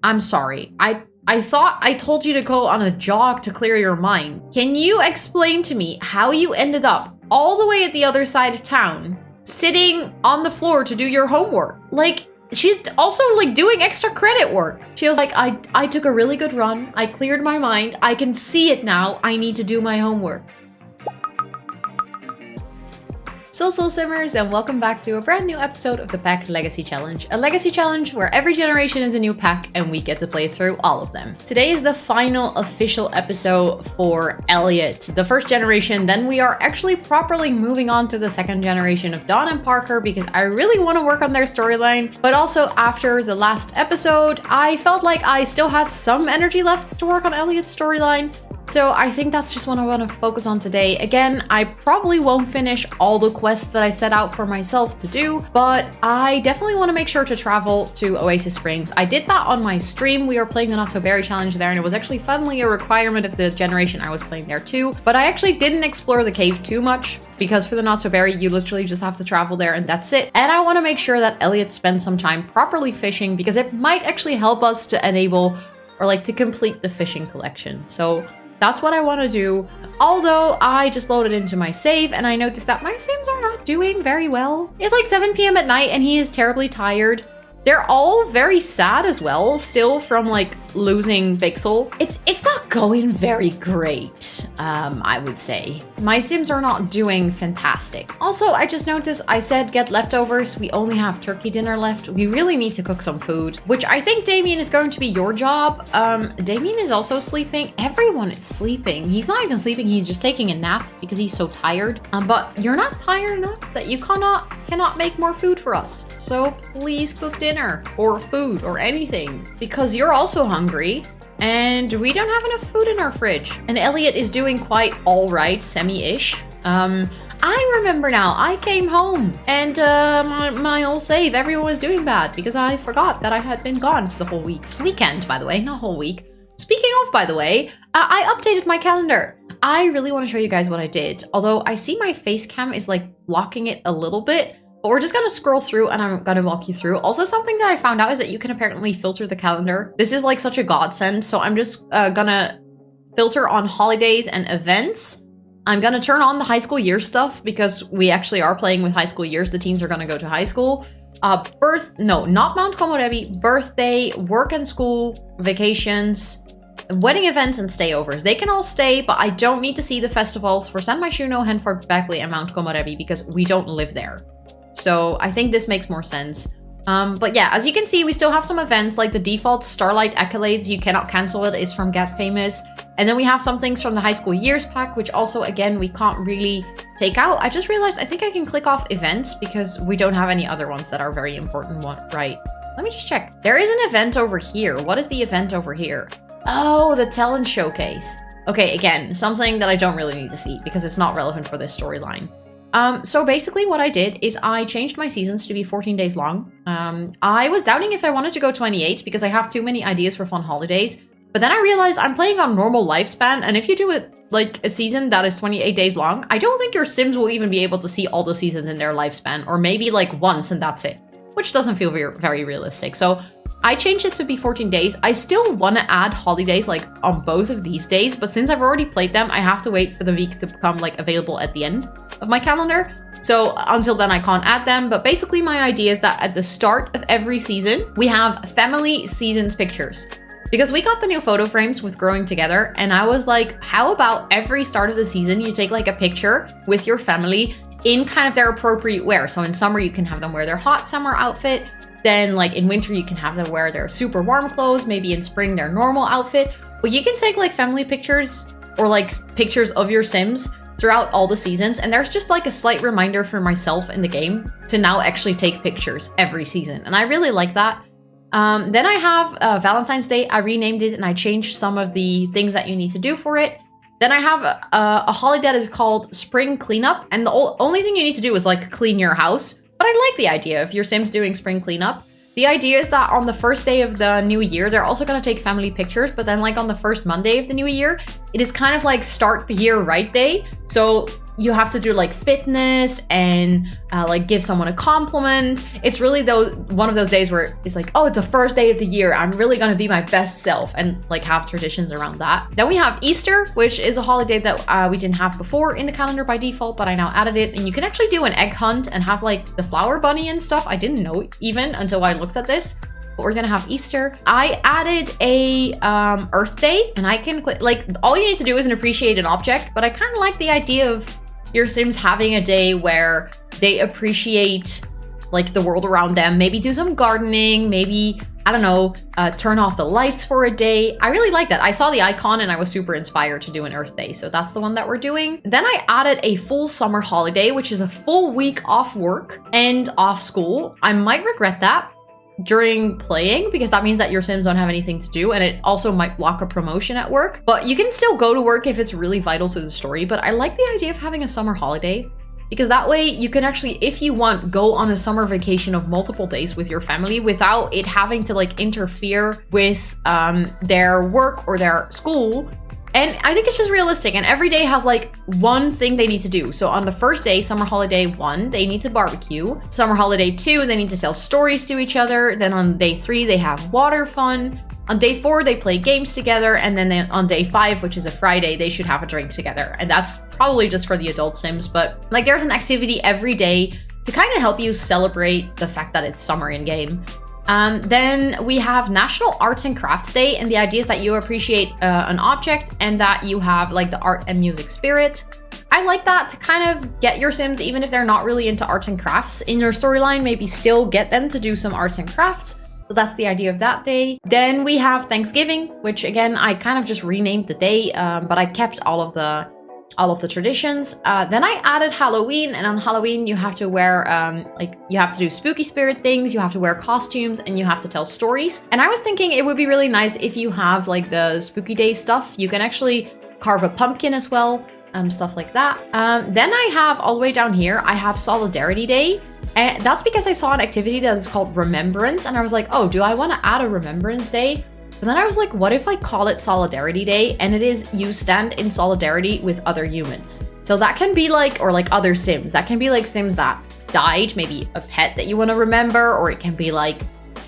I'm sorry. I thought I told you to go on a jog to clear your mind. Can you explain to me how you ended up all the way at the other side of town, sitting on the floor to do your homework? Like, she's also like doing extra credit work. She was like, I took a really good run. I cleared my mind. I can see it now. I need to do my homework. Soul Simmers, and welcome back to a brand new episode of the Pack Legacy Challenge. A legacy challenge where every generation is a new pack and we get to play through all of them. Today is the final official episode for Elliot, the first generation. Then we are actually properly moving on to the second generation of Dawn and Parker because I really want to work on their storyline. But also after the last episode, I felt like I still had some energy left to work on Elliot's storyline. So I think that's just what I want to focus on today. Again, I probably won't finish all the quests that I set out for myself to do, but I definitely want to make sure to travel to Oasis Springs. I did that on my stream. We were playing the Not So Berry challenge there, and it was actually funnily a requirement of the generation I was playing there too. But I actually didn't explore the cave too much because for the Not So Berry, you literally just have to travel there and that's it. And I want to make sure that Elliot spends some time properly fishing because it might actually help us to enable or like to complete the fishing collection. So that's what I want to do. Although I just loaded into my save and I noticed that my Sims are not doing very well. It's like 7 p.m. at night and he is terribly tired. They're all very sad as well, still from like losing Pixel. It's not going very great, I would say. My Sims are not doing fantastic. Also, I just noticed I said get leftovers. We only have turkey dinner left. We really need to cook some food, which I think Damien is going to be your job. Damien is also sleeping. Everyone is sleeping. He's not even sleeping. He's just taking a nap because he's so tired. But you're not tired enough that you cannot make more food for us. So please cook dinner or food or anything because you're also hungry and we don't have enough food in our fridge. And Elliot is doing quite all right, semi-ish. I remember now, I came home and my old save, everyone was doing bad because I forgot that I had been gone for the whole weekend, by the way, not whole week. Speaking of, by the way, I updated my calendar. I really want to show you guys what I did. Although I see my face cam is like blocking it a little bit. But we're just gonna scroll through and I'm gonna walk you through. Also, something that I found out is that you can apparently filter the calendar. This is like such a godsend. So I'm just gonna filter on holidays and events. I'm gonna turn on the high school year stuff because we actually are playing with high school years. The teens are gonna go to high school. Not Mount Komorebi, birthday, work and school, vacations, wedding events and stayovers. They can all stay, but I don't need to see the festivals for San Myshuno, Henford, Beckley, and Mount Komorebi because we don't live there. So I think this makes more sense. But yeah, as you can see, we still have some events like the default Starlight Accolades. You cannot cancel it. It's from Get Famous. And then we have some things from the High School Years pack, which also, again, we can't really take out. I just realized I think I can click off events because we don't have any other ones that are very important, right? Let me just check. There is an event over here. What is the event over here? Oh, the talent showcase. Okay, again, something that I don't really need to see because it's not relevant for this storyline. So basically what I did is I changed my seasons to be 14 days long. I was doubting if I wanted to go 28 because I have too many ideas for fun holidays. But then I realized I'm playing on normal lifespan. And if you do it like a season that is 28 days long, I don't think your Sims will even be able to see all the seasons in their lifespan, or maybe like once and that's it, which doesn't feel very realistic. So I changed it to be 14 days. I still want to add holidays like on both of these days, but since I've already played them, I have to wait for the week to become like available at the end of my calendar. So until then I can't add them. But basically my idea is that at the start of every season, we have family seasons pictures. Because we got the new photo frames with Growing Together, and I was like, how about every start of the season you take like a picture with your family in kind of their appropriate wear. So in summer you can have them wear their hot summer outfit. Then like in winter you can have them wear their super warm clothes. Maybe in spring their normal outfit. But you can take like family pictures or like pictures of your Sims throughout all the seasons. And there's just like a slight reminder for myself in the game to now actually take pictures every season. And I really like that. Then I have Valentine's Day. I renamed it and I changed some of the things that you need to do for it. Then I have a holiday that is called Spring Cleanup. And the only thing you need to do is like clean your house. But I like the idea of your Sims doing spring cleanup. The idea is that on the first day of the new year, they're also going to take family pictures. But then like on the first Monday of the new year, it is kind of like start the year right day. So you have to do like fitness and like give someone a compliment. It's really one of those days where it's like, oh, it's the first day of the year. I'm really gonna be my best self, and like have traditions around that. Then we have Easter, which is a holiday that we didn't have before in the calendar by default, but I now added it. And you can actually do an egg hunt and have like the flower bunny and stuff. I didn't know even until I looked at this. But we're gonna have Easter. I added a Earth Day, and I can like, all you need to do is appreciate an object, but I kind of like the idea of your Sims having a day where they appreciate like the world around them. Maybe do some gardening, maybe, I don't know, turn off the lights for a day. I really like that. I saw the icon and I was super inspired to do an Earth Day. So that's the one that we're doing. Then I added a full summer holiday, which is a full week off work and off school. I might regret that during playing, because that means that your Sims don't have anything to do, and it also might block a promotion at work. But you can still go to work if it's really vital to the story. But I like the idea of having a summer holiday, because that way you can actually, if you want, go on a summer vacation of multiple days with your family without it having to like interfere with their work or their school. And I think it's just realistic, and every day has like one thing they need to do. So on the first day, summer holiday 1, they need to barbecue. Summer holiday 2, they need to tell stories to each other. Then on day 3, they have water fun. On day 4, they play games together. And then on day 5, which is a Friday, they should have a drink together. And that's probably just for the adult Sims, but like there's an activity every day to kind of help you celebrate the fact that it's summer in game. Then we have National Arts and Crafts Day, and the idea is that you appreciate an object and that you have like the art and music spirit. I like that to kind of get your Sims, even if they're not really into arts and crafts, in your storyline, maybe still get them to do some arts and crafts. So that's the idea of that day. Then we have Thanksgiving, which again, I kind of just renamed the day, but I kept all of the traditions. Then I added Halloween, and on Halloween you have to wear like you have to do spooky spirit things, you have to wear costumes, and you have to tell stories. And I was thinking it would be really nice if you have like the spooky day stuff. You can actually carve a pumpkin as well, stuff like that. Then I have all the way down here, I have Solidarity Day. And that's because I saw an activity that is called Remembrance, and I was like, oh, do I want to add a Remembrance Day? But then I was like, what if I call it Solidarity Day, and it is you stand in solidarity with other humans? So that can be like, or like other Sims. That can be like Sims that died, maybe a pet that you want to remember, or it can be like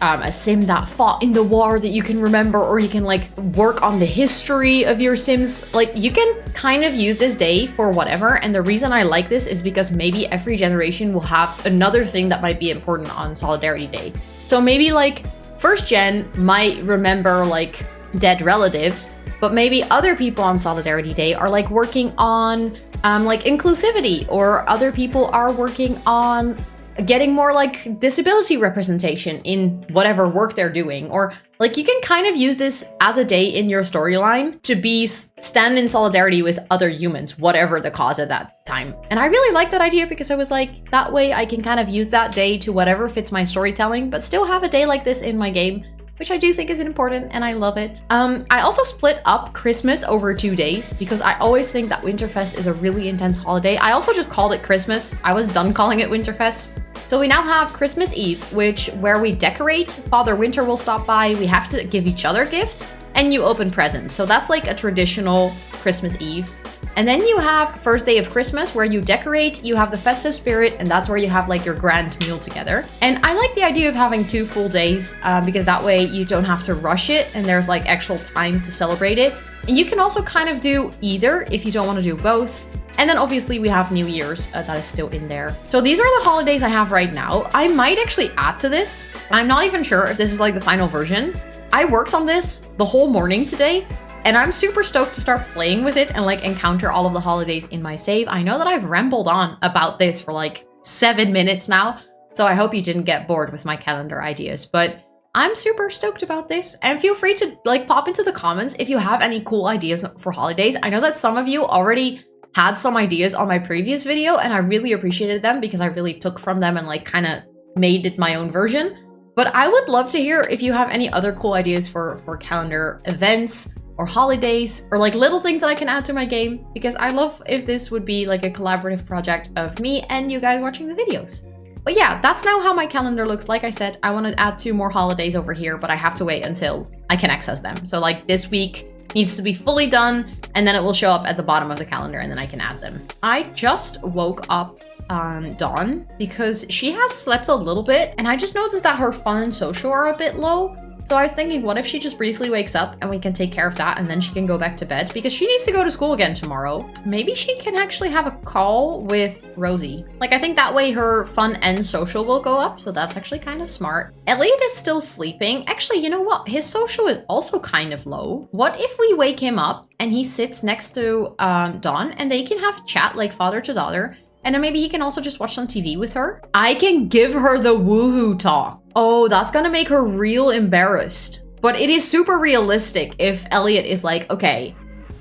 a Sim that fought in the war that you can remember, or you can like work on the history of your Sims. Like you can kind of use this day for whatever. And the reason I like this is because maybe every generation will have another thing that might be important on Solidarity Day. So maybe like first gen might remember like dead relatives, but maybe other people on Solidarity Day are like working on like inclusivity, or other people are working on getting more like disability representation in whatever work they're doing. Or like you can kind of use this as a day in your storyline to be stand in solidarity with other humans, whatever the cause at that time. And I really like that idea, because I was like, that way I can kind of use that day to whatever fits my storytelling, but still have a day like this in my game, which I do think is important, and I love it. I also split up Christmas over 2 days, because I always think that Winterfest is a really intense holiday. I also just called it Christmas. I was done calling it Winterfest. So we now have Christmas Eve, where we decorate. Father Winter will stop by. We have to give each other gifts, and you open presents. So that's like a traditional Christmas Eve. And then you have first day of Christmas, where you decorate, you have the festive spirit, and that's where you have like your grand meal together. And I like the idea of having 2 full days, because that way you don't have to rush it, and there's like actual time to celebrate it. And you can also kind of do either if you don't want to do both. And then obviously we have New Year's that is still in there. So these are the holidays I have right now. I might actually add to this. I'm not even sure if this is like the final version. I worked on this the whole morning today, and I'm super stoked to start playing with it and like encounter all of the holidays in my save. I know that I've rambled on about this for like 7 minutes now, so I hope you didn't get bored with my calendar ideas, but I'm super stoked about this. And feel free to like pop into the comments if you have any cool ideas for holidays. I know that some of you already had some ideas on my previous video, and I really appreciated them because I really took from them and like kind of made it my own version. But I would love to hear if you have any other cool ideas for calendar events or holidays, or like little things that I can add to my game, because I love if this would be like a collaborative project of me and you guys watching the videos. But yeah, that's now how my calendar looks. Like I said, I want to add 2 more holidays over here, but I have to wait until I can access them. So like this week needs to be fully done and then it will show up at the bottom of the calendar and then I can add them. I just woke up Dawn because she has slept a little bit and I just noticed that her fun and social are a bit low. So I was thinking, what if she just briefly wakes up and we can take care of that and then she can go back to bed because she needs to go to school again tomorrow. Maybe she can actually have a call with Rosie. Like, I think that way her fun and social will go up. So that's actually kind of smart. Elliot is still sleeping. Actually, you know what? His social is also kind of low. What if we wake him up and he sits next to Dawn and they can have a chat like father to daughter? And then maybe he can also just watch some TV with her. I can give her the woohoo talk. Oh, that's gonna make her real embarrassed. But it is super realistic if Elliot is like, okay,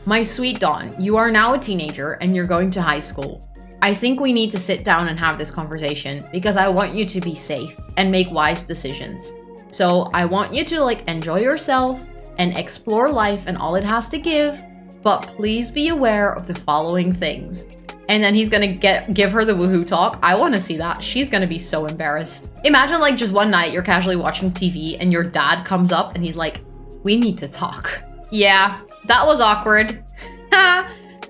my sweet Dawn, you are now a teenager and you're going to high school. I think we need to sit down and have this conversation because I want you to be safe and make wise decisions. So I want you to like enjoy yourself and explore life and all it has to give, but please be aware of the following things. And then he's gonna give her the woohoo talk. I wanna see that. She's gonna be so embarrassed. Imagine like just one night you're casually watching TV and your dad comes up and he's like, we need to talk. Yeah, that was awkward.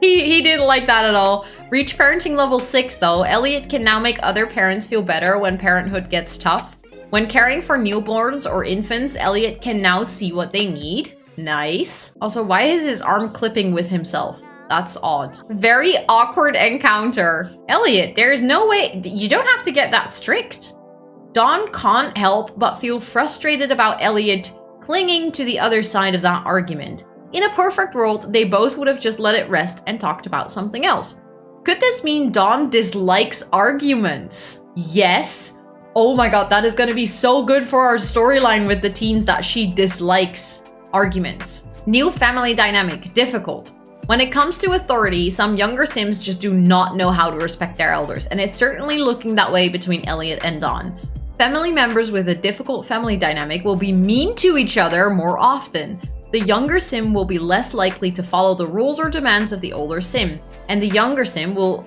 He didn't like that at all. Reach parenting level 6 though. Elliot can now make other parents feel better when parenthood gets tough. When caring for newborns or infants, Elliot can now see what they need. Nice. Also, why is his arm clipping with himself? That's odd. Very awkward encounter. Elliot, there's no way, you don't have to get that strict. Dawn can't help but feel frustrated about Elliot clinging to the other side of that argument. In a perfect world, they both would have just let it rest and talked about something else. Could this mean Dawn dislikes arguments? Yes. Oh my god, that is gonna be so good for our storyline with the teens that she dislikes arguments. New family dynamic, difficult. When it comes to authority, some younger Sims just do not know how to respect their elders, and it's certainly looking that way between Elliot and Dawn. Family members with a difficult family dynamic will be mean to each other more often. The younger Sim will be less likely to follow the rules or demands of the older Sim, and the younger Sim will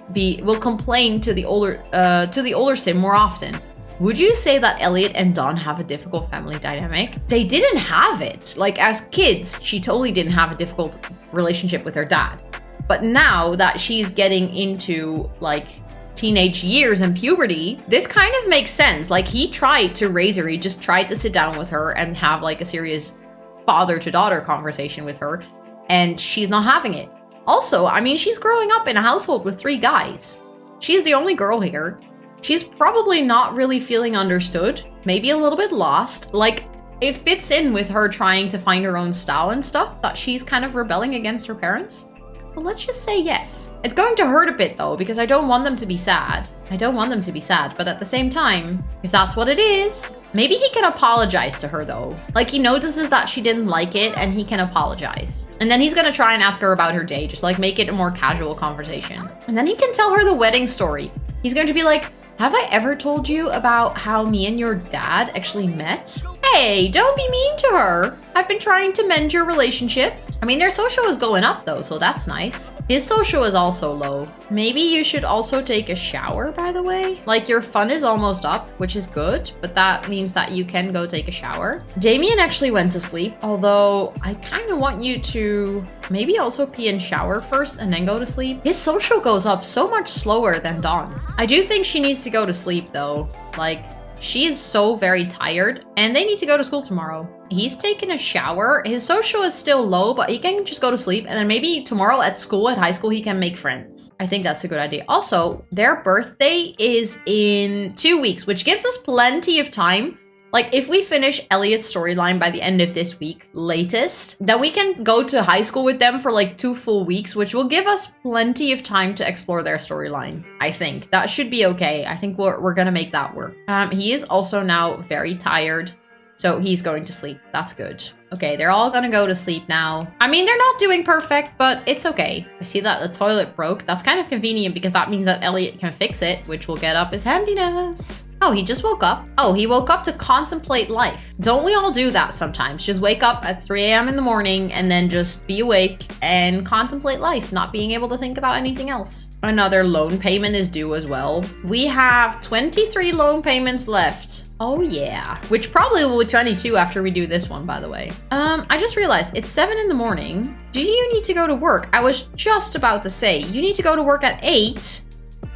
complain to the older Sim more often. Would you say that Elliot and Dawn have a difficult family dynamic? They didn't have it. Like, as kids, she totally didn't have a difficult relationship with her dad. But now that she's getting into, like, teenage years and puberty, this kind of makes sense. Like, he tried to raise her. He just tried to sit down with her and have, like, a serious father-to-daughter conversation with her. And she's not having it. Also, I mean, she's growing up in a household with 3 guys. She's the only girl here. She's probably not really feeling understood, maybe a little bit lost. Like, it fits in with her trying to find her own style and stuff, that she's kind of rebelling against her parents. So let's just say yes. It's going to hurt a bit though, because I don't want them to be sad. I don't want them to be sad, but at the same time, if that's what it is, maybe he can apologize to her though. Like, he notices that she didn't like it and he can apologize. And then he's gonna try and ask her about her day, just like make it a more casual conversation. And then he can tell her the wedding story. He's going to be like, have I ever told you about how me and your dad actually met? Hey, don't be mean to her. I've been trying to mend your relationship. I mean, their social is going up though, so that's nice. His social is also low. Maybe you should also take a shower, by the way. Like, your fun is almost up, which is good, but that means that you can go take a shower. Damien actually went to sleep, although I kind of want you to maybe also pee and shower first and then go to sleep. His social goes up so much slower than Dawn's. I do think she needs to go to sleep though. Like, she is so very tired and they need to go to school tomorrow. He's taken a shower. His social is still low, but he can just go to sleep. And then maybe tomorrow at school, at high school, he can make friends. I think that's a good idea. Also, their birthday is in 2 weeks, which gives us plenty of time. Like, if we finish Elliot's storyline by the end of this week, latest, then we can go to high school with them for like 2 full weeks, which will give us plenty of time to explore their storyline. I think that should be okay. I think we're gonna make that work. He is also now very tired, so he's going to sleep. That's good. Okay, they're all gonna go to sleep now. I mean, they're not doing perfect, but it's okay. I see that the toilet broke. That's kind of convenient because that means that Elliot can fix it, which will get up his handiness. Oh, he just woke up. Oh, he woke up to contemplate life. Don't we all do that sometimes? Just wake up at 3 a.m. in the morning and then just be awake and contemplate life, not being able to think about anything else. Another loan payment is due as well. We have 23 loan payments left. Oh yeah. Which probably will be 22 after we do this one, by the way. I just realized it's 7 in the morning. Do you need to go to work? I was just about to say, you need to go to work at 8.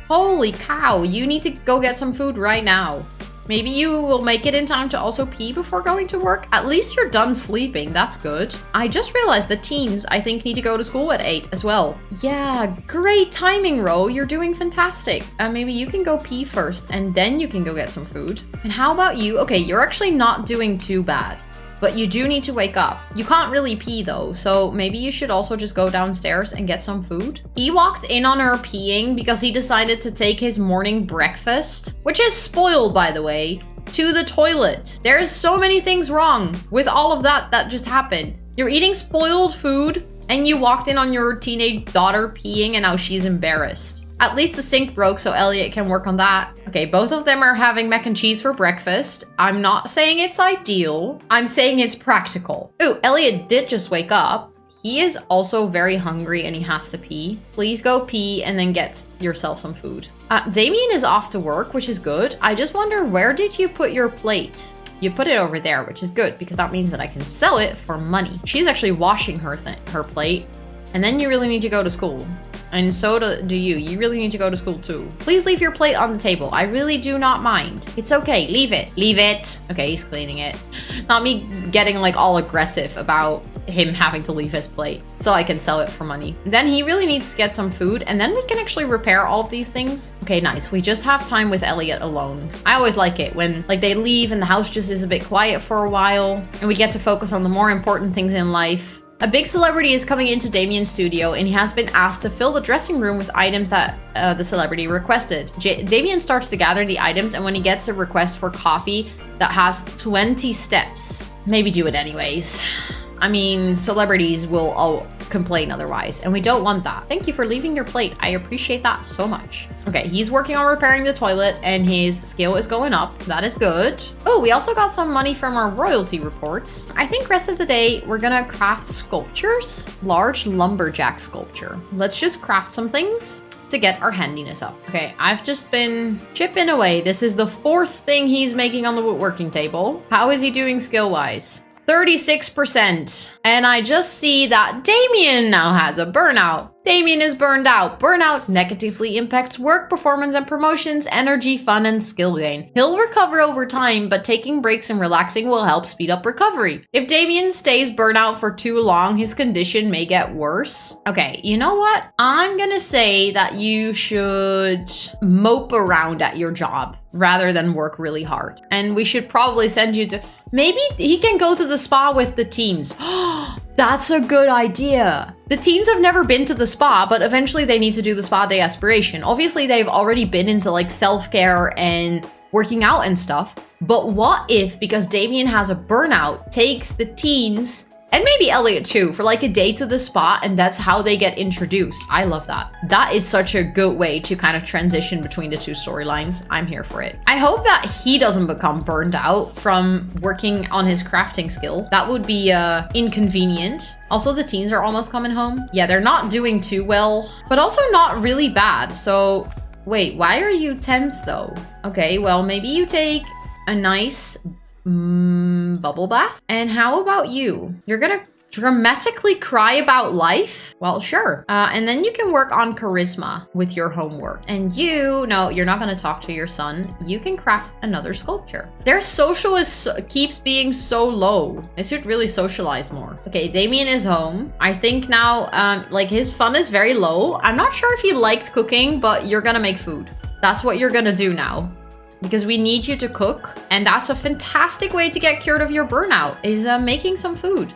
Holy cow, you need to go get some food right now. Maybe you will make it in time to also pee before going to work. At least you're done sleeping, that's good. I just realized the teens, I think, need to go to school at 8 as well. Yeah, great timing, Ro, you're doing fantastic. Maybe you can go pee first and then you can go get some food. And how about you? Okay, you're actually not doing too bad. But you do need to wake up. You can't really pee though, so maybe you should also just go downstairs and get some food. He walked in on her peeing because he decided to take his morning breakfast, which is spoiled by the way, to the toilet. There's so many things wrong with all of that just happened. You're eating spoiled food and you walked in on your teenage daughter peeing and now she's embarrassed. At least the sink broke, so Elliot can work on that. Okay, both of them are having mac and cheese for breakfast. I'm not saying it's ideal. I'm saying it's practical. Ooh, Elliot did just wake up. He is also very hungry and he has to pee. Please go pee and then get yourself some food. Damien is off to work, which is good. I just wonder, where did you put your plate? You put it over there, which is good because that means that I can sell it for money. She's actually washing her plate. And then you really need to go to school. And so do you. You really need to go to school too. Please leave your plate on the table. I really do not mind. It's okay. Leave it. Leave it. Okay, he's cleaning it. Not me getting like all aggressive about him having to leave his plate so I can sell it for money. Then he really needs to get some food and then we can actually repair all of these things. Okay, nice. We just have time with Elliot alone. I always like it when like they leave and the house just is a bit quiet for a while and we get to focus on the more important things in life. A big celebrity is coming into Damien's studio and he has been asked to fill the dressing room with items that the celebrity requested. Damien starts to gather the items and when he gets a request for coffee that has 20 steps, maybe do it anyways. I mean, celebrities will all complain otherwise, and we don't want that. Thank you for leaving your plate. I appreciate that so much. Okay, he's working on repairing the toilet and his skill is going up. That is good. Oh, we also got some money from our royalty reports. I think rest of the day, we're gonna craft sculptures. Large lumberjack sculpture. Let's just craft some things to get our handiness up. Okay, I've just been chipping away. This is the 4th thing he's making on the woodworking table. How is he doing skill-wise? 36%. And I just see that Damien now has a burnout. Damien is burned out. Burnout negatively impacts work performance and promotions, energy, fun, and skill gain. He'll recover over time, but taking breaks and relaxing will help speed up recovery. If Damien stays burnout for too long, his condition may get worse. Okay, you know what? I'm gonna say that you should mope around at your job rather than work really hard. And we should probably send you to... Maybe he can go to the spa with the teens. That's a good idea. The teens have never been to the spa, but eventually they need to do the spa day aspiration. Obviously, they've already been into like self-care and working out and stuff. But what if, because Damien has a burnout, takes the teens and maybe Elliot too for like a day to the spa and that's how they get introduced. I love that. That is such a good way to kind of transition between the two storylines. I'm here for it. I hope that he doesn't become burned out from working on his crafting skill. That would be inconvenient. Also, the teens are almost coming home. Yeah, they're not doing too well, but also not really bad. So wait, why are you tense though? Okay, well, maybe you take a nice bubble bath. And how about you? You're gonna dramatically cry about life? Well, sure. And then you can work on charisma with your homework. And no, you're not gonna talk to your son. You can craft another sculpture. Their social keeps being so low. They should really socialize more. Okay, Damien is home. I think now, like his fun is very low. I'm not sure if he liked cooking, but you're gonna make food. That's what you're gonna do now. Because we need you to cook, and that's a fantastic way to get cured of your burnout, is making some food.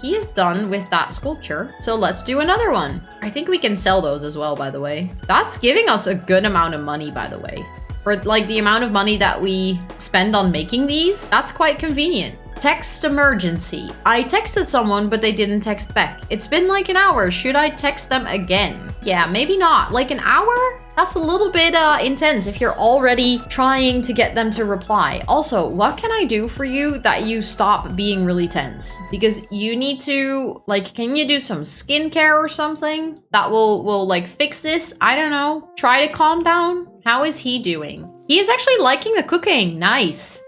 He is done with that sculpture, so let's do another one. I think we can sell those as well, by the way. That's giving us a good amount of money, by the way. For like the amount of money that we spend on making these, that's quite convenient. Text emergency. I texted someone, but they didn't text back. It's been like an hour. Should I text them again? Yeah, maybe not. Like an hour? That's a little bit intense if you're already trying to get them to reply. Also, what can I do for you that you stop being really tense? Because you need to, like, can you do some skincare or something that will like fix this? I don't know. Try to calm down. How is he doing? He is actually liking the cooking. Nice.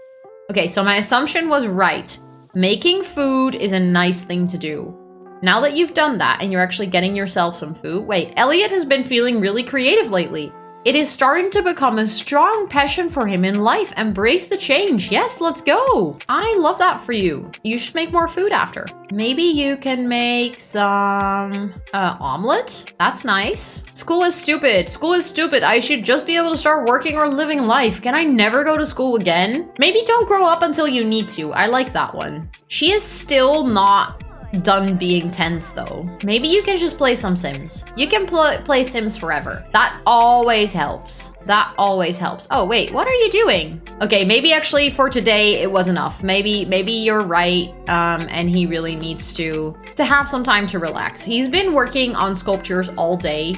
Okay, so my assumption was right. Making food is a nice thing to do. Now that you've done that and you're actually getting yourself some food, wait, Elliot has been feeling really creative lately. It is starting to become a strong passion for him in life. Embrace the change. Yes, let's go. I love that for you. You should make more food after. Maybe you can make some omelet. That's nice. School is stupid. School is stupid. I should just be able to start working or living life. Can I never go to school again? Maybe don't grow up until you need to. I like that one. She is still not done being tense though. Maybe you can just play some Sims. You can play Sims forever. That always helps. That always helps. Oh wait, what are you doing? Okay, maybe actually for today it was enough. Maybe you're right, and he really needs to have some time to relax. He's been working on sculptures all day.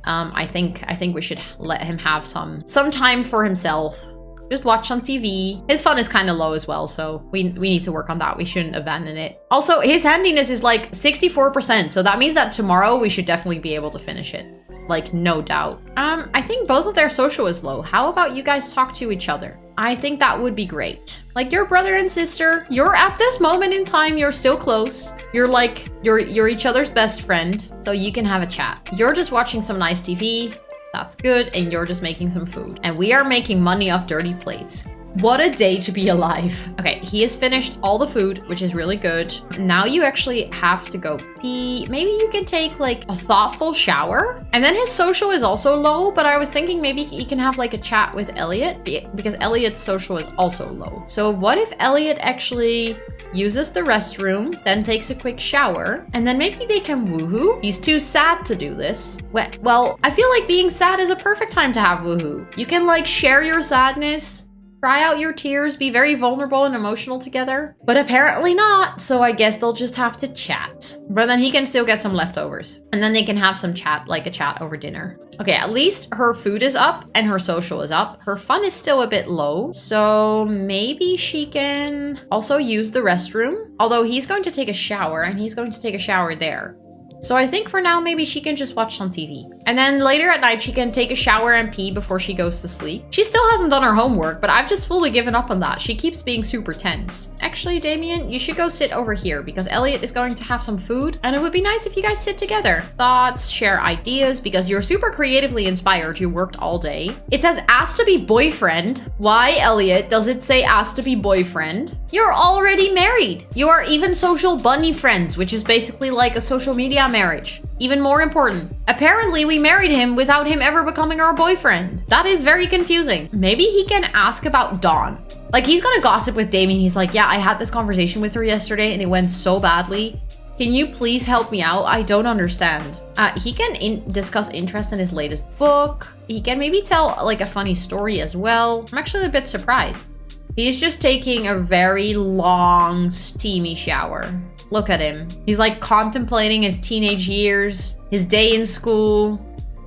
I think we should let him have some time for himself. Just watch some TV. His fun is kind of low as well, so we need to work on that. We shouldn't abandon it. Also, his handiness is like 64%, so that means that tomorrow we should definitely be able to finish it. Like, no doubt. I think both of their social is low. How about you guys talk to each other? I think that would be great. Like, your brother and sister, you're at this moment in time, you're still close. You're like, you're each other's best friend, so you can have a chat. You're just watching some nice TV. That's good, and you're just making some food. And we are making money off dirty plates. What a day to be alive. Okay, he has finished all the food, which is really good. Now you actually have to go pee. Maybe you can take like a thoughtful shower. And then his social is also low, but I was thinking maybe he can have like a chat with Elliot because Elliot's social is also low. So what if Elliot actually uses the restroom, then takes a quick shower, and then maybe they can woohoo? He's too sad to do this. Well, I feel like being sad is a perfect time to have woohoo. You can like share your sadness, cry out your tears, be very vulnerable and emotional together. But apparently not, so I guess they'll just have to chat. But then he can still get some leftovers. And then they can have some chat, like a chat over dinner. Okay, at least her food is up and her social is up. Her fun is still a bit low, so maybe she can also use the restroom. Although he's going to take a shower, and he's going to take a shower there. So I think for now, maybe she can just watch some TV. And then later at night, she can take a shower and pee before she goes to sleep. She still hasn't done her homework, but I've just fully given up on that. She keeps being super tense. Actually, Damien, you should go sit over here because Elliot is going to have some food. And it would be nice if you guys sit together. Thoughts, share ideas, because you're super creatively inspired. You worked all day. It says asked to be boyfriend. Why, Elliot, does it say asked to be boyfriend? You're already married. You are even social bunny friends, which is basically like a social media marriage. Even more important, apparently we married him without him ever becoming our boyfriend. That is very confusing. Maybe he can ask about Dawn. Like, he's gonna gossip with Damien. He's like, yeah, I had this conversation with her yesterday and it went so badly. Can you please help me out? I don't understand. He can discuss interest in his latest book. He can maybe tell like a funny story as well. I'm actually a bit surprised. He's just taking a very long, steamy shower. Look at him. He's like contemplating his teenage years, his day in school.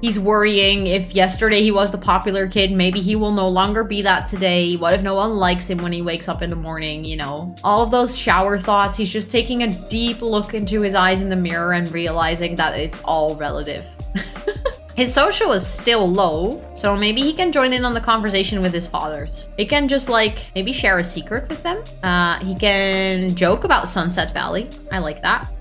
He's worrying if yesterday he was the popular kid, maybe he will no longer be that today. What if no one likes him when he wakes up in the morning, you know? All of those shower thoughts. He's just taking a deep look into his eyes in the mirror and realizing that it's all relative. His social is still low, so maybe he can join in on the conversation with his fathers. He can just like maybe share a secret with them. He can joke about Sunset Valley. I like that.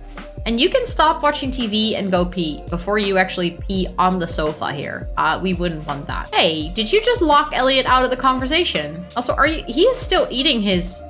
And you can stop watching TV and go pee before you actually pee on the sofa here. We wouldn't want that. Hey, did you just lock Elliot out of the conversation? Also, he is still eating his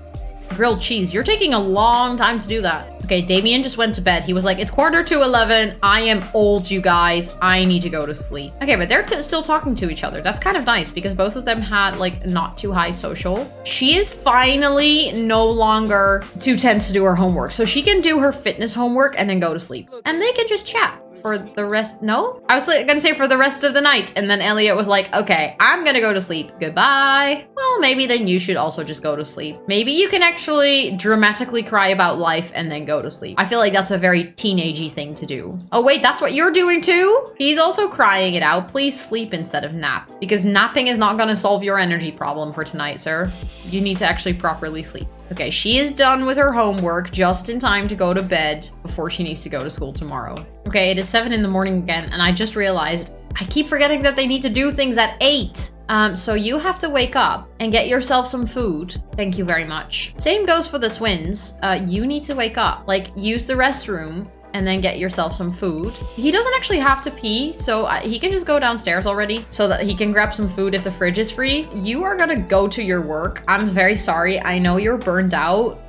grilled cheese. You're taking a long time to do that. Okay, Damien just went to bed. He was like, it's 11:15. I am old, you guys. I need to go to sleep. Okay, but they're still talking to each other. That's kind of nice because both of them had like not too high social. She is finally no longer too tense to do her homework. So she can do her fitness homework and then go to sleep. And they can just chat for the rest. No, I was gonna say for the rest of the night. And then Elliot was like, okay, I'm gonna go to sleep. Goodbye. Well, maybe then you should also just go to sleep. Maybe you can actually dramatically cry about life and then go to sleep. I feel like that's a very teenagey thing to do. Oh wait, that's what you're doing too? He's also crying it out. Please sleep instead of nap, because napping is not gonna solve your energy problem for tonight, sir. You need to actually properly sleep. Okay, she is done with her homework just in time to go to bed before she needs to go to school tomorrow. Okay, it is 7 in the morning again, and I just realized I keep forgetting that they need to do things at 8. So you have to wake up and get yourself some food. Thank you very much. Same goes for the twins. You need to wake up, like use the restroom and then get yourself some food. He doesn't actually have to pee, so he can just go downstairs already so that he can grab some food if the fridge is free. You are gonna go to your work. I'm very sorry. I know you're burned out.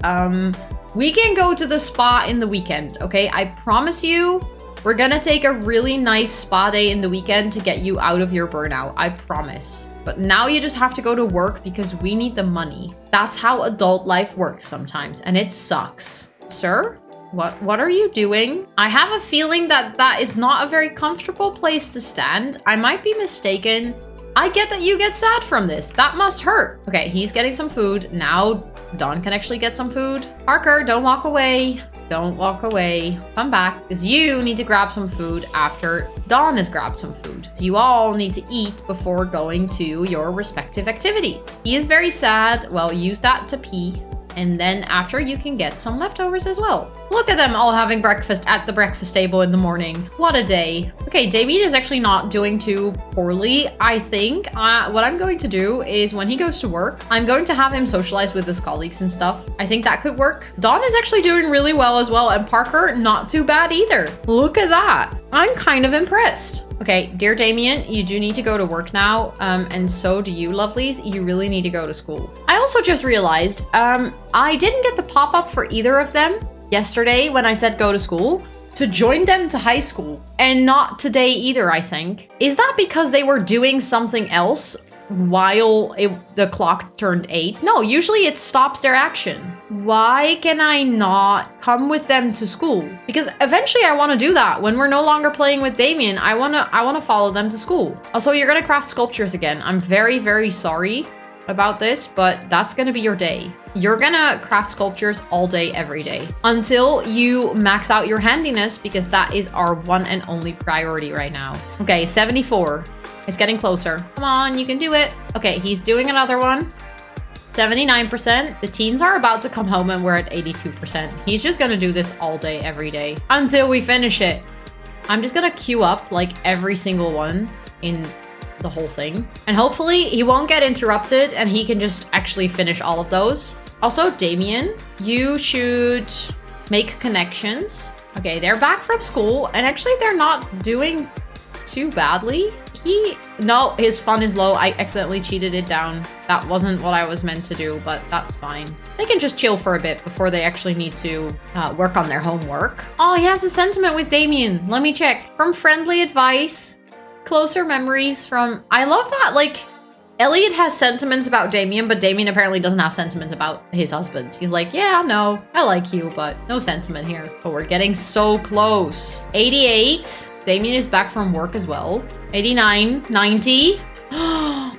We can go to the spa in the weekend, okay? I promise you, we're gonna take a really nice spa day in the weekend to get you out of your burnout. I promise. But now you just have to go to work because we need the money. That's how adult life works sometimes, and it sucks. Sir? What are you doing? I have a feeling that that is not a very comfortable place to stand. I might be mistaken. I get that you get sad from this. That must hurt. Okay, he's getting some food. Now Dawn can actually get some food. Parker, don't walk away. Don't walk away. Come back, because you need to grab some food after Dawn has grabbed some food. So you all need to eat before going to your respective activities. He is very sad. Well, use that to pee. And then after, you can get some leftovers as well. Look at them all having breakfast at the breakfast table in the morning. What a day. Okay, Damien is actually not doing too poorly, I think. What I'm going to do is when he goes to work, I'm going to have him socialize with his colleagues and stuff. I think that could work. Dawn is actually doing really well as well. And Parker, not too bad either. Look at that. I'm kind of impressed. Okay, dear Damien, you do need to go to work now, and so do you, lovelies. You really need to go to school. I also just realized, I didn't get the pop-up for either of them yesterday when I said go to school to join them to high school, and not today either, I think. Is that because they were doing something else while the clock turned 8? No, usually it stops their action. Why can I not come with them to school? Because eventually I want to do that. When we're no longer playing with Damien, I want to follow them to school. Also, you're going to craft sculptures again. I'm very, very sorry about this, but that's going to be your day. You're going to craft sculptures all day, every day, until you max out your handiness, because that is our one and only priority right now. Okay, 74. It's getting closer. Come on, you can do it. Okay, he's doing another one. 79%. The teens are about to come home and we're at 82%. He's just gonna do this all day, every day, until we finish it. I'm just gonna queue up like every single one in the whole thing. And hopefully he won't get interrupted and he can just actually finish all of those. Also, Damien, you should make connections. Okay, they're back from school and actually they're not doing too badly. No, his fun is low. I accidentally cheated it down. That wasn't what I was meant to do, but that's fine. They can just chill for a bit before they actually need to work on their homework. Oh, he has a sentiment with Damien. Let me check. From friendly advice, closer memories from... I love that, like, Elliot has sentiments about Damien, but Damien apparently doesn't have sentiments about his husband. He's like, yeah, no, I like you, but no sentiment here. But we're getting so close. 88. Damien is back from work as well. 89, 90.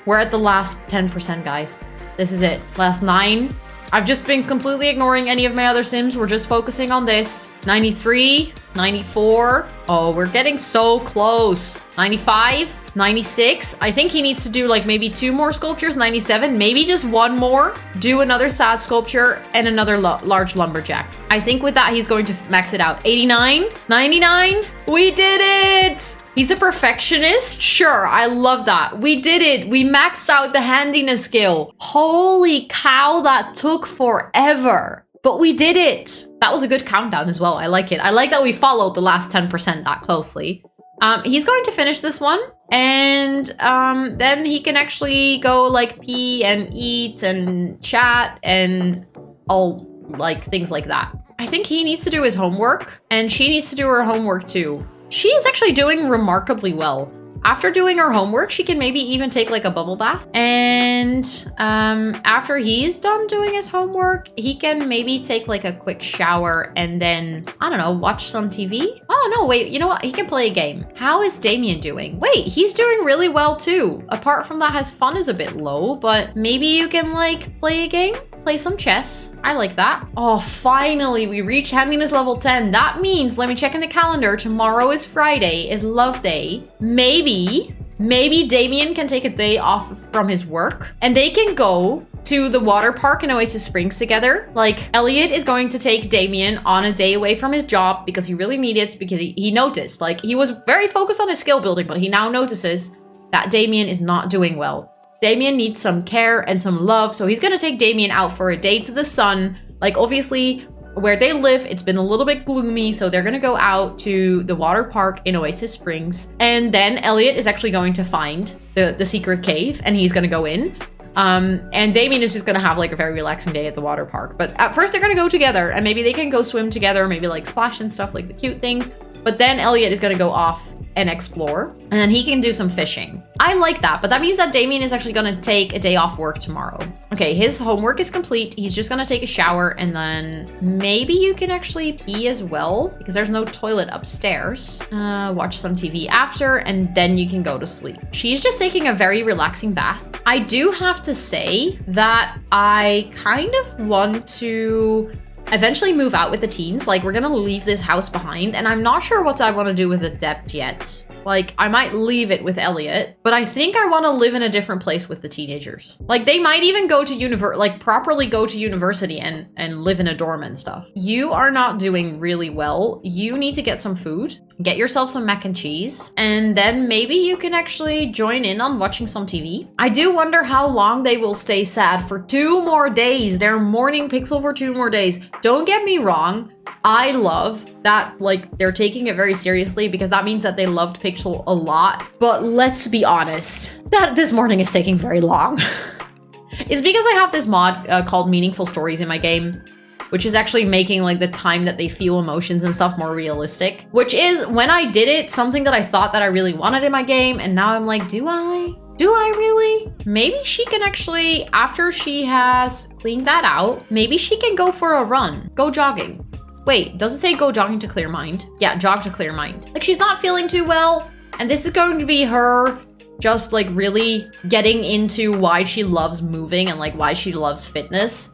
We're at the last 10%, guys. This is it. Last 9. I've just been completely ignoring any of my other sims. We're just focusing on this. 93, 94. Oh, we're getting so close. 95, 96. I think he needs to do like maybe 2 more sculptures. 97, maybe just 1 more. Do another sad sculpture and another large lumberjack. I think with that, he's going to max it out. 89, 99. We did it. He's a perfectionist? Sure, I love that. We did it. We maxed out the handiness skill. Holy cow, that took forever. But we did it. That was a good countdown as well. I like it. I like that we followed the last 10% that closely. He's going to finish this one. And then he can actually go like pee and eat and chat and all like things like that. I think he needs to do his homework and she needs to do her homework too. She is actually doing remarkably well. After doing her homework, she can maybe even take like a bubble bath. And after he's done doing his homework, he can maybe take like a quick shower and then, I don't know, watch some TV. Oh, no, wait, you know what? He can play a game. How is Damien doing? Wait, he's doing really well too. Apart from that, his fun is a bit low, but maybe you can like play a game? Play some chess. I like that. Oh, finally, we reached handiness level 10. That means, let me check in the calendar. Tomorrow is Friday, is love day. Maybe Damien can take a day off from his work and they can go to the water park in Oasis Springs together. Like, Elliot is going to take Damien on a day away from his job because he really needs it, because he noticed, like, he was very focused on his skill building, but he now notices that Damien is not doing well. Damien needs some care and some love, so he's gonna take Damien out for a day to the sun. Like, obviously, where they live, it's been a little bit gloomy, so they're gonna go out to the water park in Oasis Springs. And then Elliot is actually going to find the secret cave, and he's gonna go in. And Damien is just gonna have like a very relaxing day at the water park. But at first they're gonna go together, and maybe they can go swim together, maybe like splash and stuff, like the cute things. But then Elliot is gonna go off and explore, and then he can do some fishing. I like that, but that means that Damien is actually gonna take a day off work tomorrow. Okay, his homework is complete. He's just gonna take a shower, and then maybe you can actually pee as well, because there's no toilet upstairs. Watch some TV after, and then you can go to sleep. She's just taking a very relaxing bath. I do have to say that I kind of want to eventually move out with the teens. Like, we're gonna leave this house behind, and I'm not sure what I want to do with Adept yet. Like, I might leave it with Elliot, but I think I want to live in a different place with the teenagers. Like, they might even go to properly go to university and live in a dorm and stuff. You are not doing really well. You need to get some food. Get yourself some mac and cheese, and then maybe you can actually join in on watching some TV. I do wonder how long they will stay sad for 2 more days. They're mourning Pixel for 2 more days. Don't get me wrong. I love that, like, they're taking it very seriously, because that means that they loved Pixel a lot. But let's be honest, that this morning is taking very long. It's because I have this mod called Meaningful Stories in my game, which is actually making like the time that they feel emotions and stuff more realistic, which is, when I did it, something that I thought that I really wanted in my game. And now I'm like, do I really? Maybe she can actually, after she has cleaned that out, maybe she can go for a run, go jogging. Wait, does it say go jogging to clear mind? Yeah, jog to clear mind. Like, she's not feeling too well, and this is going to be her just like really getting into why she loves moving and like why she loves fitness.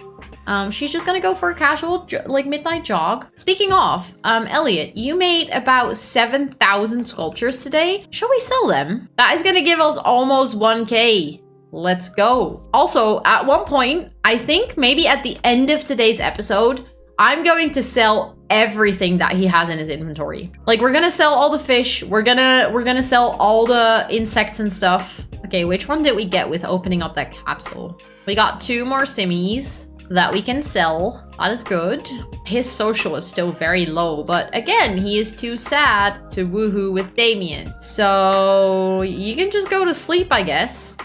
She's just gonna go for a casual like midnight jog. Speaking of, Elliot, you made about 7,000 sculptures today. Shall we sell them? That is gonna give us almost 1K. Let's go. Also, at one point, I think maybe at the end of today's episode, I'm going to sell everything that he has in his inventory. Like, we're gonna sell all the fish. We're gonna sell all the insects and stuff. Okay, which one did we get with opening up that capsule? We got 2 more simmies that we can sell. That is good. His social is still very low, but again, he is too sad to woohoo with Damien. So you can just go to sleep, I guess.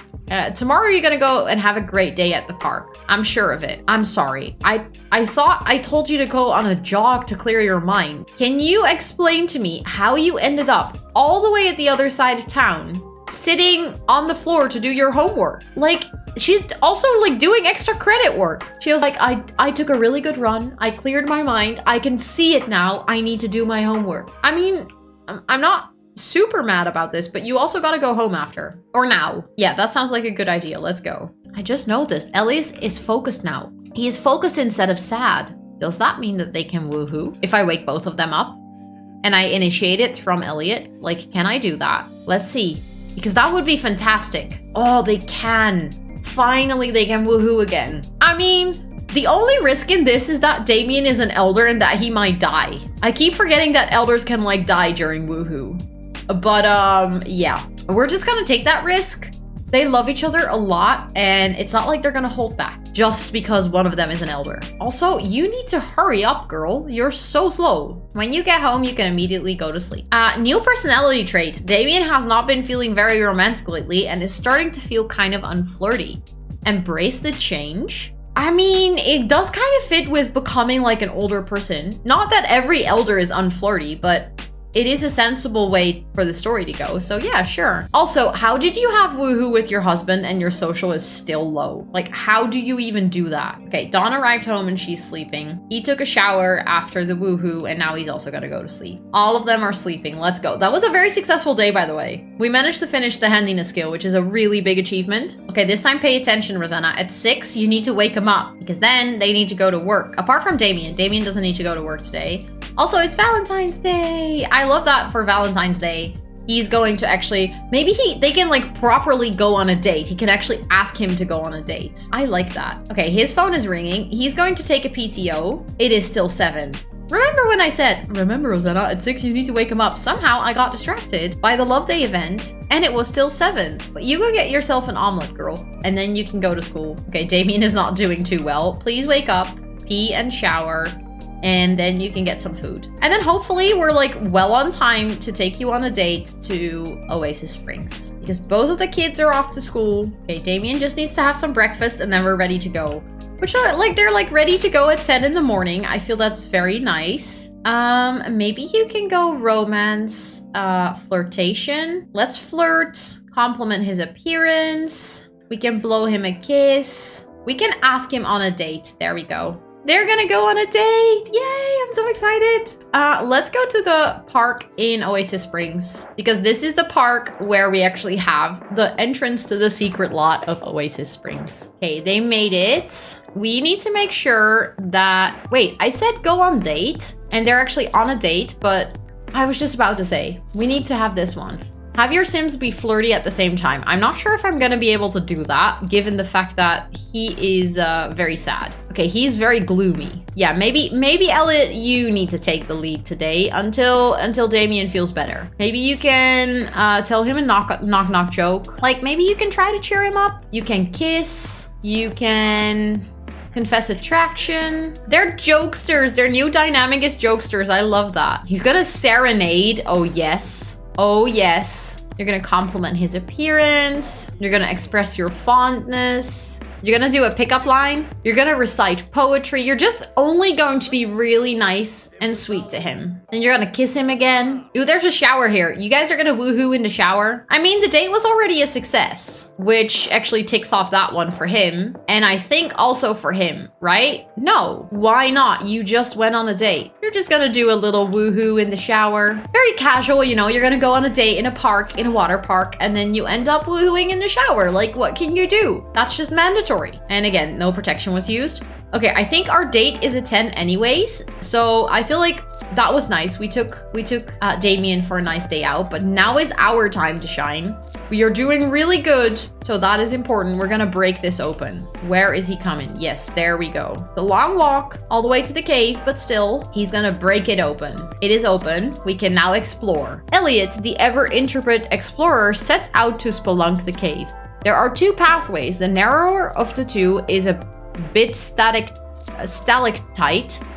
Tomorrow you're gonna go and have a great day at the park. I'm sure of it. I'm sorry. I thought I told you to go on a jog to clear your mind. Can you explain to me how you ended up all the way at the other side of town, sitting on the floor to do your homework? Like, she's also like doing extra credit work. She was like, I took a really good run. I cleared my mind. I can see it now. I need to do my homework. I mean, I'm not super mad about this, but you also gotta go home after. Or now. Yeah, that sounds like a good idea. Let's go. I just noticed Elliot is focused now. He is focused instead of sad. Does that mean that they can woohoo if I wake both of them up and I initiate it from Elliot? Like, can I do that? Let's see, because that would be fantastic. Oh, they can. Finally, they can woohoo again. I mean, the only risk in this is that Damien is an elder and that he might die. I keep forgetting that elders can like die during woohoo. But yeah, we're just gonna take that risk. They love each other a lot, and it's not like they're gonna hold back just because one of them is an elder. Also, you need to hurry up, girl. You're so slow. When you get home, you can immediately go to sleep. New personality trait. Damien has not been feeling very romantic lately and is starting to feel kind of unflirty. Embrace the change. I mean, it does kind of fit with becoming like an older person. Not that every elder is unflirty, but it is a sensible way for the story to go. So yeah, sure. Also, how did you have woohoo with your husband and your social is still low? Like, how do you even do that? Okay, Dawn arrived home and she's sleeping. He took a shower after the woohoo and now he's also gotta go to sleep. All of them are sleeping. Let's go. That was a very successful day, by the way. We managed to finish the handiness skill, which is a really big achievement. Okay, this time pay attention, Rosanna. At 6, you need to wake them up because then they need to go to work. Apart from Damien. Damien doesn't need to go to work today. Also, it's Valentine's Day. I love that for Valentine's Day. He's going to actually, maybe they can like properly go on a date. He can actually ask him to go on a date. I like that. Okay, his phone is ringing. He's going to take a PTO. It is still 7. Remember when I said, remember Rosanna, at 6 you need to wake him up. Somehow I got distracted by the Love Day event and it was still 7. But you go get yourself an omelet, girl, and then you can go to school. Okay, Damien is not doing too well. Please wake up, pee and shower, and then you can get some food. And then hopefully we're like well on time to take you on a date to Oasis Springs because both of the kids are off to school. Okay, Damien just needs to have some breakfast and then we're ready to go. Which are like, they're like ready to go at 10 in the morning. I feel that's very nice. Maybe you can go romance, flirtation. Let's flirt, compliment his appearance. We can blow him a kiss. We can ask him on a date. There we go. They're gonna go on a date. Yay, I'm so excited. Let's go to the park in Oasis Springs because this is the park where we actually have the entrance to the secret lot of Oasis Springs. Okay, they made it. We need to make sure that, wait, I said go on date and they're actually on a date, but I was just about to say, we need to have this one. Have your Sims be flirty at the same time. I'm not sure if I'm gonna be able to do that, given the fact that he is very sad. Okay, he's very gloomy. Yeah, maybe Elliot, you need to take the lead today until Damien feels better. Maybe you can tell him a knock joke. Like maybe you can try to cheer him up. You can kiss. You can confess attraction. They're jokesters. Their new dynamic is jokesters. I love that. He's gonna serenade. Oh yes. Oh yes, you're gonna compliment his appearance. You're gonna express your fondness. You're gonna do a pickup line. You're gonna recite poetry. You're just only going to be really nice and sweet to him. And you're gonna kiss him again. Ooh, there's a shower here. You guys are gonna woohoo in the shower. I mean, the date was already a success, which actually ticks off that one for him. And I think also for him, right? No, why not? You just went on a date. You're just gonna do a little woohoo in the shower. Very casual, you know, you're gonna go on a date in a park, in a water park, and then you end up woohooing in the shower. Like, what can you do? That's just mandatory. And again, no protection was used. Okay, I think our date is a 10 anyways. So I feel like that was nice. We took Damien for a nice day out, but now is our time to shine. We are doing really good, so that is important. We're gonna break this open. Where is he coming? Yes, there we go. It's a long walk all the way to the cave, but still, he's gonna break it open. It is open. We can now explore. Elliot, the ever-intrepid explorer, sets out to spelunk the cave. There are 2 pathways. The narrower of the 2 is a bit stalactite.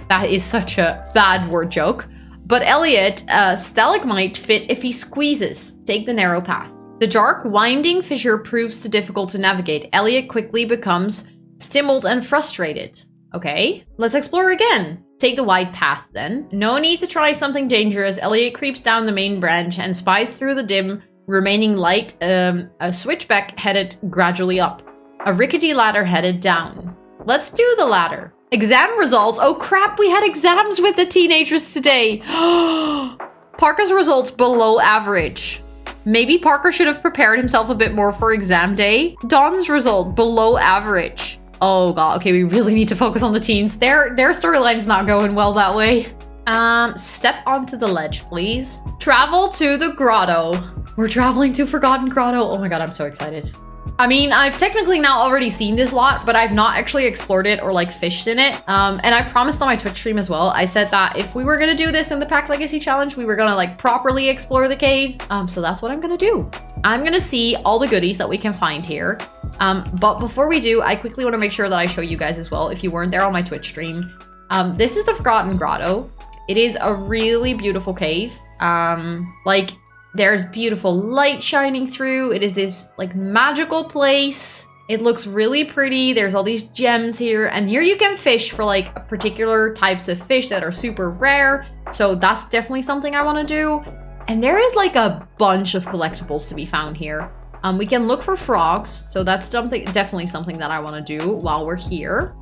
That is such a bad word joke. But Elliot, stalagmite fit if he squeezes. Take the narrow path. The dark, winding fissure proves too difficult to navigate. Elliot quickly becomes stimuled and frustrated. Okay, let's explore again. Take the wide path then. No need to try something dangerous. Elliot creeps down the main branch and spies through the dim remaining light, a switchback headed gradually up. A rickety ladder headed down. Let's do the ladder. Exam results. Oh crap, we had exams with the teenagers today. Parker's results below average. Maybe Parker should have prepared himself a bit more for exam day. Dawn's result below average. Oh god, okay, we really need to focus on the teens. Their storyline's not going well that way. Step onto the ledge, please. Travel to the grotto. We're traveling to Forgotten Grotto. Oh my god, I'm so excited. I mean, I've technically now already seen this lot, but I've not actually explored it or like fished in it. And I promised on my Twitch stream as well. I said that if we were gonna do this in the Pack Legacy Challenge, we were gonna like properly explore the cave. So that's what I'm gonna do. I'm gonna see all the goodies that we can find here. But before we do, I quickly want to make sure that I show you guys as well, if you weren't there on my Twitch stream. This is the Forgotten Grotto. It is a really beautiful cave. Like, there's beautiful light shining through. It is this like magical place. It looks really pretty. There's all these gems here. And here you can fish for like particular types of fish that are super rare. So that's definitely something I want to do. And there is like a bunch of collectibles to be found here. We can look for frogs. So that's definitely something that I want to do while we're here.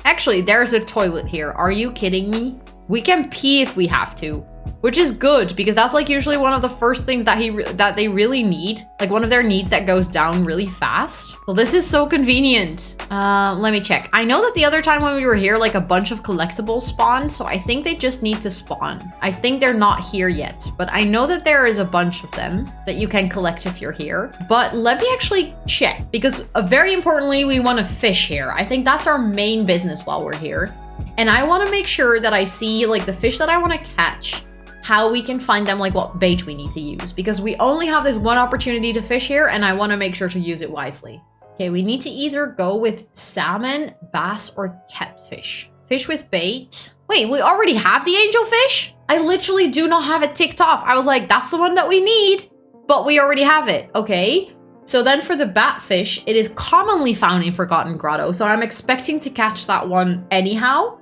Actually, there's a toilet here. Are you kidding me? We can pee if we have to, which is good because that's like usually one of the first things that they really need, like one of their needs that goes down really fast. Well, this is so convenient. Let me check. I know that the other time when we were here, like a bunch of collectibles spawned, so I think they just need to spawn. I think they're not here yet, but I know that there is a bunch of them that you can collect if you're here. But let me actually check because very importantly, we want to fish here. I think that's our main business while we're here. And I want to make sure that I see like the fish that I want to catch, how we can find them, like what bait we need to use, because we only have this one opportunity to fish here and I want to make sure to use it wisely. Okay, we need to either go with salmon, bass, or catfish. Fish with bait. Wait, we already have the angelfish? I literally do not have it ticked off. I was like, that's the one that we need, but we already have it. Okay. So then for the batfish, it is commonly found in Forgotten Grotto. So I'm expecting to catch that one anyhow.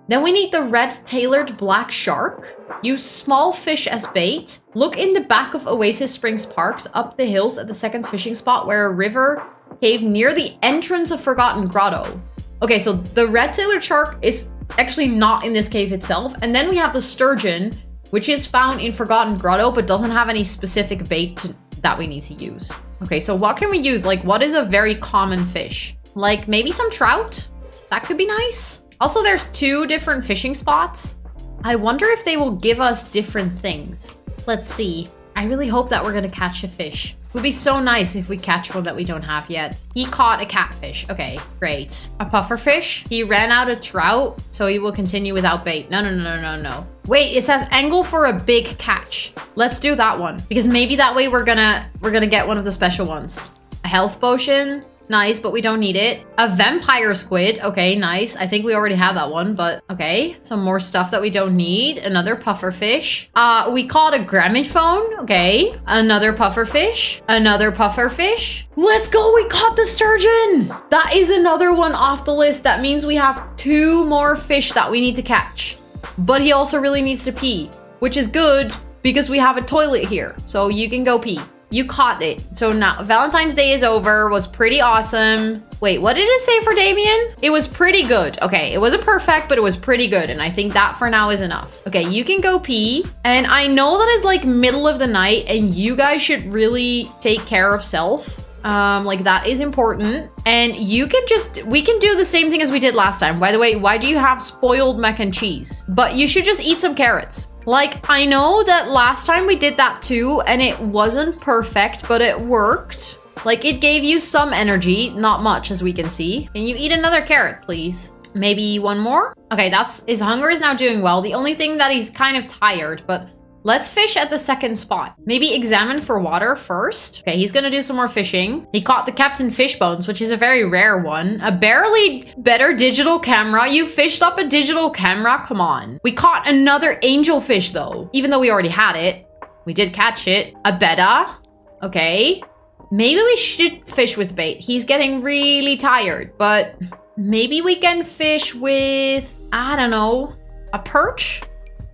Then we need the red-tailored black shark. Use small fish as bait. Look in the back of Oasis Springs Parks up the hills at the second fishing spot where a river cave near the entrance of Forgotten Grotto. Okay, so the red-tailored shark is actually not in this cave itself. And then we have the sturgeon, which is found in Forgotten Grotto, but doesn't have any specific bait that we need to use. Okay, so what can we use? Like, what is a very common fish? Like, maybe some trout? That could be nice. Also, there's 2 different fishing spots. I wonder if they will give us different things. Let's see. I really hope that we're gonna catch a fish. It would be so nice if we catch one that we don't have yet. He caught a catfish. Okay, great. A pufferfish. He ran out of trout, so he will continue without bait. No. Wait, it says angle for a big catch. Let's do that one because maybe that way we're gonna get one of the special ones. A health potion. Nice, but we don't need it. A vampire squid. Okay, nice. I think we already have that one, but okay. Some more stuff that we don't need. Another pufferfish. We caught a gramophone. Okay. Another pufferfish. Another pufferfish. Let's go. We caught the sturgeon. That is another one off the list. That means we have 2 more fish that we need to catch. But he also really needs to pee, which is good because we have a toilet here. So you can go pee. You caught it. So now Valentine's Day is over. Was pretty awesome. Wait, what did it say for Damien? It was pretty good. Okay, it wasn't perfect, but it was pretty good. And I think that for now is enough. Okay, you can go pee. And I know that it's like middle of the night and you guys should really take care of self. Like that is important. And you can we can do the same thing as we did last time. By the way, why do you have spoiled mac and cheese? But you should just eat some carrots. Like, I know that last time we did that too, and it wasn't perfect, but it worked. Like, it gave you some energy, not much as we can see. Can you eat another carrot, please? Maybe one more? Okay, his hunger is now doing well. The only thing that he's kind of tired, but let's fish at the second spot. Maybe examine for water first. Okay, he's gonna do some more fishing. He caught the Captain Fishbones, which is a very rare one. A barely better digital camera. You fished up a digital camera? Come on. We caught another angelfish though. Even though we already had it. We did catch it. A betta. Okay. Maybe we should fish with bait. He's getting really tired, but maybe we can fish with, I don't know, a perch?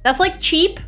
That's like cheap.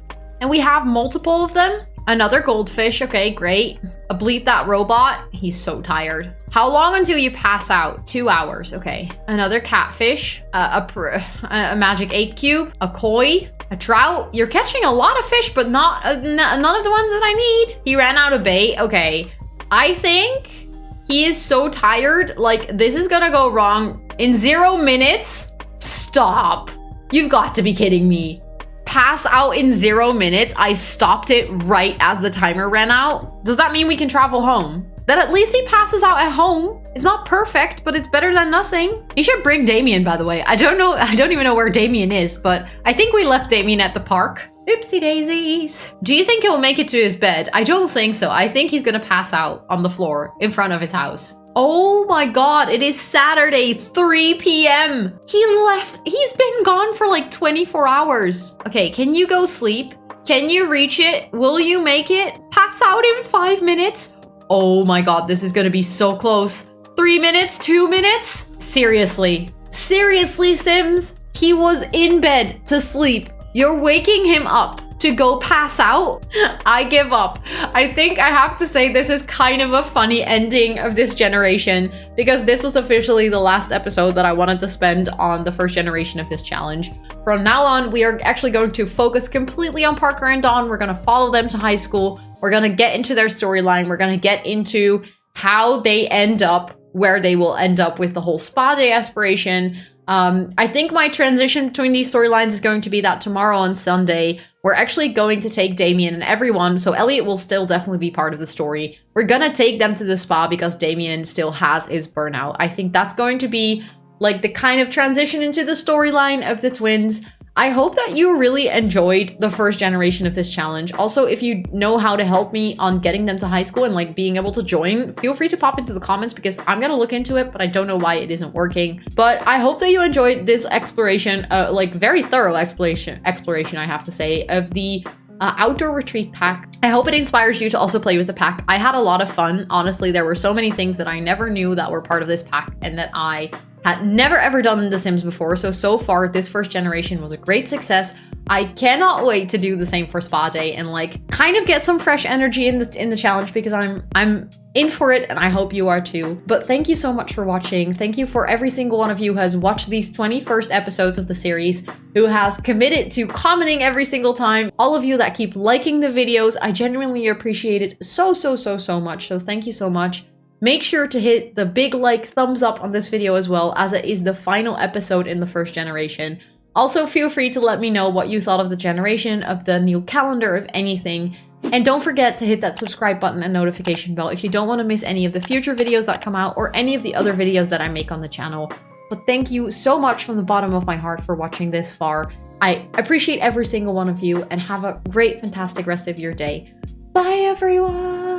And we have multiple of them. Another goldfish. Okay, great. A bleep that robot. He's so tired. How long until you pass out? 2 hours. Okay. Another catfish. A magic 8 cube. A koi. A trout. You're catching a lot of fish, but not none of the ones that I need. He ran out of bait. Okay. I think he is so tired. Like, this is gonna go wrong in 0 minutes. Stop. You've got to be kidding me. Pass out in 0 minutes. I stopped it right as the timer ran out. Does that mean we can travel home? Then at least he passes out at home. It's not perfect, but it's better than nothing. You should bring Damien, by the way. I don't even know where Damien is, but I think we left Damien at the park. Oopsie daisies. Do you think he'll make it to his bed? I don't think so. I think he's gonna pass out on the floor in front of his house. Oh my God, it is Saturday, 3 p.m. He left. He's been gone for like 24 hours. Okay, can you go sleep? Can you reach it? Will you make it? Pass out in 5 minutes? Oh my God, this is gonna be so close. 3 minutes, 2 minutes? Seriously, Sims? He was in bed to sleep. You're waking him up to go pass out? I give up. I think I have to say this is kind of a funny ending of this generation, because this was officially the last episode that I wanted to spend on the first generation of this challenge. From now on, we are actually going to focus completely on Parker and Dawn. We're going to follow them to high school. We're going to get into their storyline. We're going to get into how they end up, where they will end up with the whole spa day aspiration. I think my transition between these storylines is going to be that tomorrow on Sunday, we're actually going to take Damien and everyone, so Elliot will still definitely be part of the story. We're gonna take them to the spa because Damien still has his burnout. I think that's going to be like the kind of transition into the storyline of the twins. I hope that you really enjoyed the first generation of this challenge. Also, if you know how to help me on getting them to high school and like being able to join, feel free to pop into the comments because I'm gonna look into it, but I don't know why it isn't working. But I hope that you enjoyed this exploration, like very thorough exploration, I have to say, of the outdoor retreat pack. I hope it inspires you to also play with the pack. I had a lot of fun. Honestly, there were so many things that I never knew that were part of this pack and that I had never ever done in The Sims before. So far, this first generation was a great success. I cannot wait to do the same for Spa Day and like kind of get some fresh energy in the challenge because I'm in for it and I hope you are too. But thank you so much for watching. Thank you for every single one of you who has watched these 21st episodes of the series, who has committed to commenting every single time. All of you that keep liking the videos, I genuinely appreciate it so much. So thank you so much. Make sure to hit the big like thumbs up on this video as well, as it is the final episode in the first generation. Also, feel free to let me know what you thought of the generation, of the new calendar, of anything. And don't forget to hit that subscribe button and notification bell if you don't want to miss any of the future videos that come out or any of the other videos that I make on the channel. But thank you so much from the bottom of my heart for watching this far. I appreciate every single one of you and have a great, fantastic rest of your day. Bye, everyone!